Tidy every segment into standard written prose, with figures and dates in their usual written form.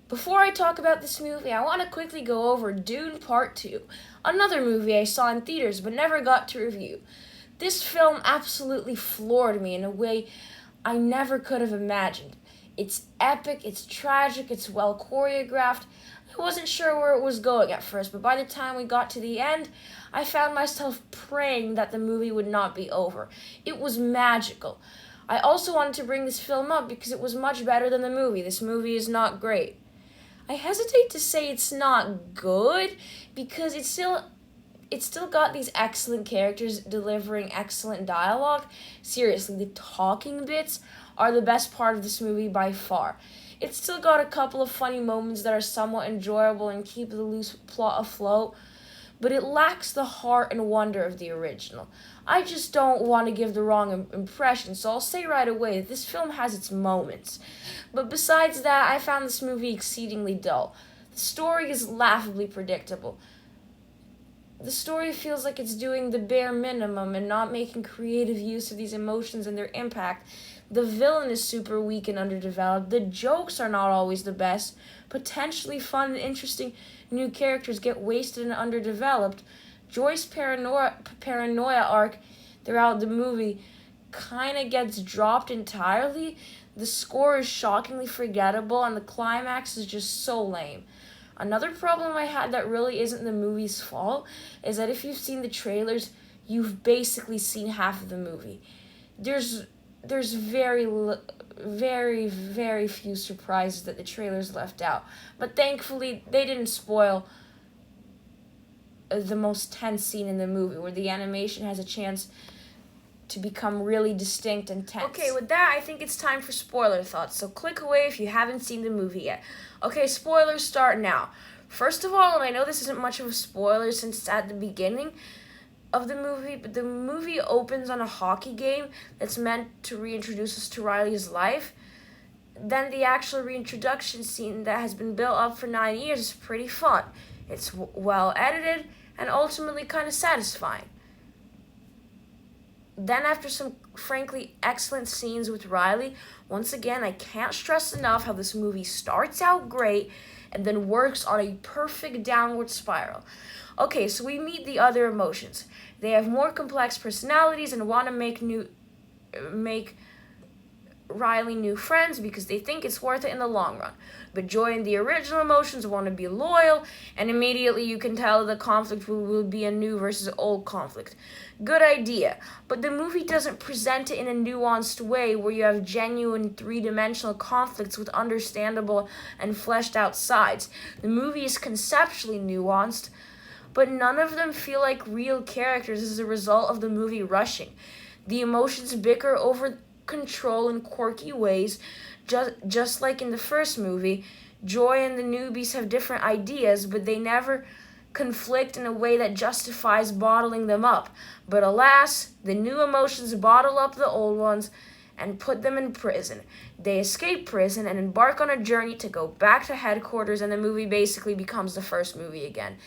Before I talk about this movie, I want to quickly go over Dune Part 2, another movie I saw in theaters but never got to review. This film absolutely floored me in a way I never could have imagined. It's epic, it's tragic, it's well choreographed. I wasn't sure where it was going at first, but by the time we got to the end, I found myself praying that the movie would not be over. It was magical. I also wanted to bring this film up because it was much better than the movie. This movie is not great. I hesitate to say it's not good because it's still got these excellent characters delivering excellent dialogue. Seriously, the talking bits are the best part of this movie by far. It's still got a couple of funny moments that are somewhat enjoyable and keep the loose plot afloat, but it lacks the heart and wonder of the original. I just don't want to give the wrong impression, so I'll say right away that this film has its moments. But besides that, I found this movie exceedingly dull. The story is laughably predictable. The story feels like it's doing the bare minimum and not making creative use of these emotions and their impact. The villain is super weak and underdeveloped. The jokes are not always the best. Potentially fun and interesting new characters get wasted and underdeveloped. Joyce's paranoia arc throughout the movie kind of gets dropped entirely. The score is shockingly forgettable, and the climax is just so lame. Another problem I had that really isn't the movie's fault is that if you've seen the trailers, you've basically seen half of the movie. There's very few surprises that the trailers left out, but thankfully they didn't spoil the most tense scene in the movie, where the animation has a chance to become really distinct and tense. Okay, with that, I think it's time for spoiler thoughts, so click away if you haven't seen the movie yet. Okay, spoilers start now. First of all, and I know this isn't much of a spoiler since it's at the beginning of the movie, but the movie opens on a hockey game that's meant to reintroduce us to Riley's life. Then the actual reintroduction scene that has been built up for 9 years is pretty fun. It's well edited and ultimately kind of satisfying. Then after some frankly excellent scenes with Riley, once again, I can't stress enough how this movie starts out great and then works on a perfect downward spiral. Okay, so we meet the other emotions. They have more complex personalities and want to make Riley new friends because they think it's worth it in the long run. But Joy and the original emotions want to be loyal, and immediately you can tell the conflict will be a new versus old conflict. Good idea, but the movie doesn't present it in a nuanced way where you have genuine three-dimensional conflicts with understandable and fleshed out sides. The movie is conceptually nuanced, but none of them feel like real characters as a result of the movie rushing. The emotions bicker over control in quirky ways, just like in the first movie. Joy and the newbies have different ideas, but they never conflict in a way that justifies bottling them up. But alas, the new emotions bottle up the old ones and put them in prison. They escape prison and embark on a journey to go back to headquarters, and the movie basically becomes the first movie again.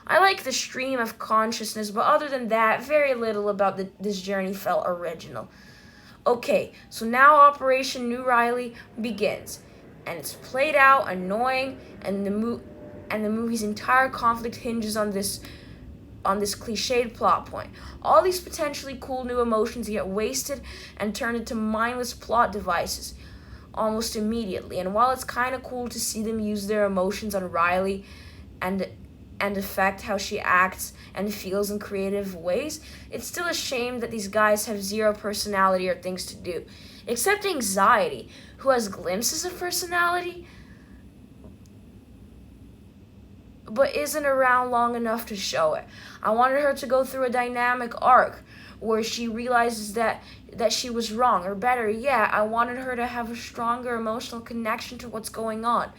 I like the stream of consciousness, but other than that, very little about this journey felt original. Okay, so now Operation New Riley begins, and it's played out, annoying, and the movie's entire conflict hinges on this cliched plot point. All these potentially cool new emotions get wasted and turned into mindless plot devices almost immediately. And while it's kind of cool to see them use their emotions on Riley and affect how she acts and feels in creative ways, it's still a shame that these guys have zero personality or things to do. Except Anxiety, who has glimpses of personality, but isn't around long enough to show it. I wanted her to go through a dynamic arc where she realizes that she was wrong, or better yet, I wanted her to have a stronger emotional connection to what's going on.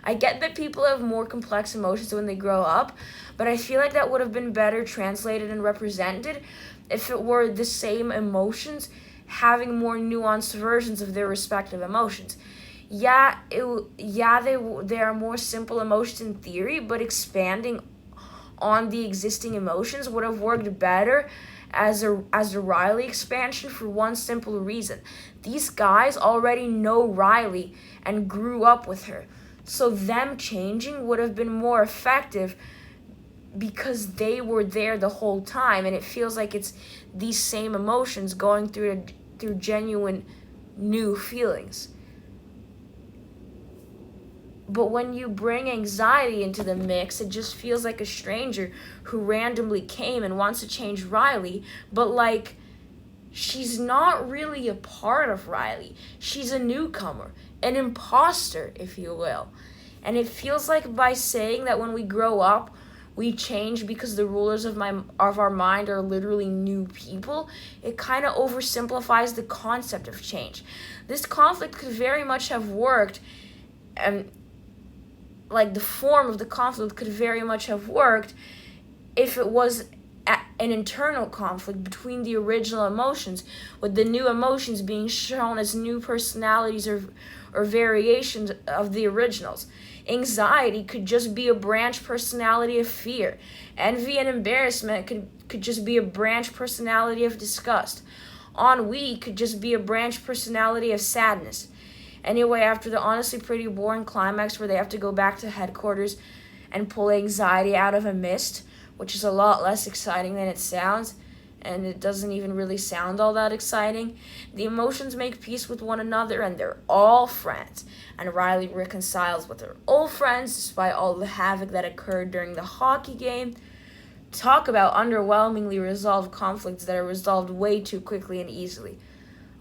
I get that people have more complex emotions when they grow up, but I feel like that would have been better translated and represented if it were the same emotions having more nuanced versions of their respective emotions. They are more simple emotions in theory, but expanding on the existing emotions would have worked better as a Riley expansion for one simple reason. These guys already know Riley and grew up with her. So them changing would have been more effective because they were there the whole time, and it feels like it's these same emotions going through genuine new feelings. But when you bring anxiety into the mix, it just feels like a stranger who randomly came and wants to change Riley, but like she's not really a part of Riley. She's a newcomer, an imposter, if you will. And it feels like by saying that when we grow up, we change because the rulers of our mind are literally new people, it kind of oversimplifies the concept of change. This conflict could very much have worked, and like the form of the conflict could very much have worked if it was an internal conflict between the original emotions, with the new emotions being shown as new personalities or variations of the originals. Anxiety could just be a branch personality of fear. Envy and embarrassment could just be a branch personality of disgust. Ennui could just be a branch personality of sadness. Anyway, after the honestly pretty boring climax where they have to go back to headquarters and pull anxiety out of a mist, which is a lot less exciting than it sounds, and it doesn't even really sound all that exciting, the emotions make peace with one another and they're all friends. And Riley reconciles with her old friends despite all the havoc that occurred during the hockey game. Talk about underwhelmingly resolved conflicts that are resolved way too quickly and easily.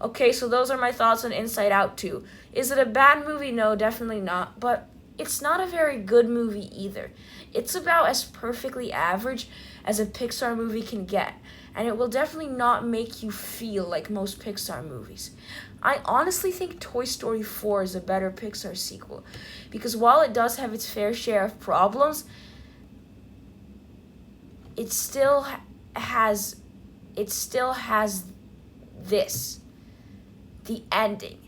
Okay, so those are my thoughts on Inside Out 2. Is it a bad movie? No, definitely not. But it's not a very good movie either. It's about as perfectly average as a Pixar movie can get. And it will definitely not make you feel like most Pixar movies. I honestly think Toy Story 4 is a better Pixar sequel. Because while it does have its fair share of problems, it still has this. The ending.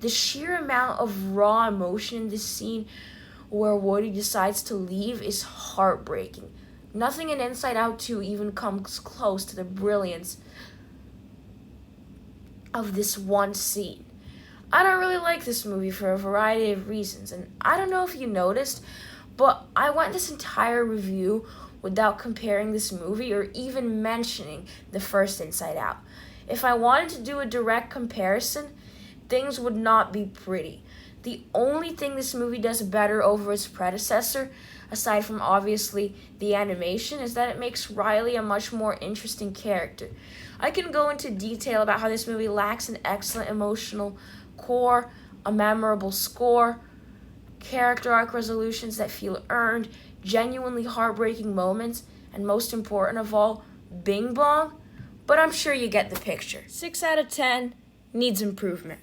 The sheer amount of raw emotion in this scene where Woody decides to leave is heartbreaking. Nothing in Inside Out 2 even comes close to the brilliance of this one scene. I don't really like this movie for a variety of reasons, and I don't know if you noticed, but I went this entire review without comparing this movie or even mentioning the first Inside Out. If I wanted to do a direct comparison, things would not be pretty. The only thing this movie does better over its predecessor, aside from obviously the animation, is that it makes Riley a much more interesting character. I can go into detail about how this movie lacks an excellent emotional core, a memorable score, character arc resolutions that feel earned, genuinely heartbreaking moments, and most important of all, Bing Bong. But I'm sure you get the picture. 6 out of 10 needs improvement.